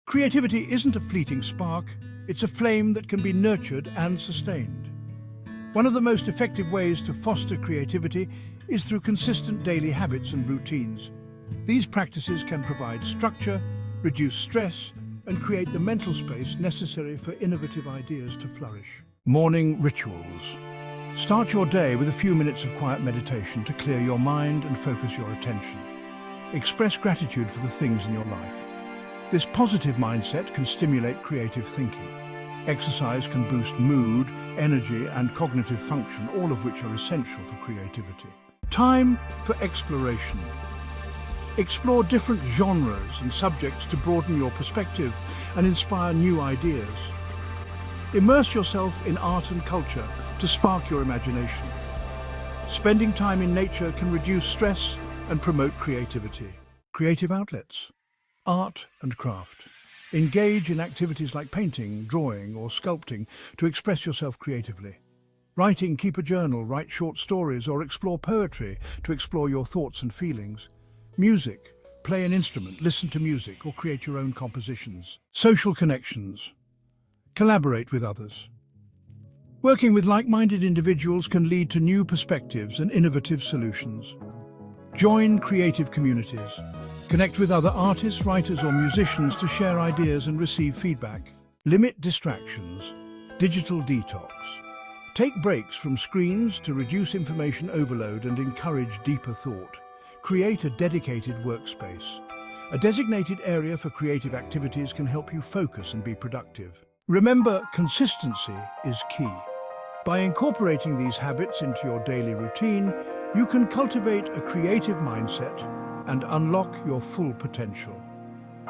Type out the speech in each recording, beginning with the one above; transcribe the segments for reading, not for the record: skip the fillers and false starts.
Creativity isn't a fleeting spark, it's a flame that can be nurtured and sustained. One of the most effective ways to foster creativity is through consistent daily habits and routines. These practices can provide structure, reduce stress, and create the mental space necessary for innovative ideas to flourish. Morning rituals. Start your day with a few minutes of quiet meditation to clear your mind and focus your attention. Express gratitude for the things in your life. This positive mindset can stimulate creative thinking. Exercise can boost mood, energy, and cognitive function, all of which are essential for creativity. Time for exploration. Explore different genres and subjects to broaden your perspective and inspire new ideas. Immerse yourself in art and culture to spark your imagination. Spending time in nature can reduce stress and promote creativity. Creative outlets. Art and craft. Engage in activities like painting, drawing, or sculpting to express yourself creatively. Writing, keep a journal, write short stories, or explore poetry to explore your thoughts and feelings. Music, play an instrument, listen to music, or create your own compositions. Social connections. Collaborate with others. Working with like-minded individuals can lead to new perspectives and innovative solutions. Join creative communities. Connect with other artists, writers, or musicians to share ideas and receive feedback. Limit distractions. Digital detox. Take breaks from screens to reduce information overload and encourage deeper thought. Create a dedicated workspace. A designated area for creative activities can help you focus and be productive. Remember, consistency is key. By incorporating these habits into your daily routine, you can cultivate a creative mindset and unlock your full potential.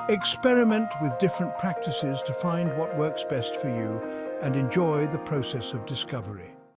Experiment with different practices to find what works best for you and enjoy the process of discovery.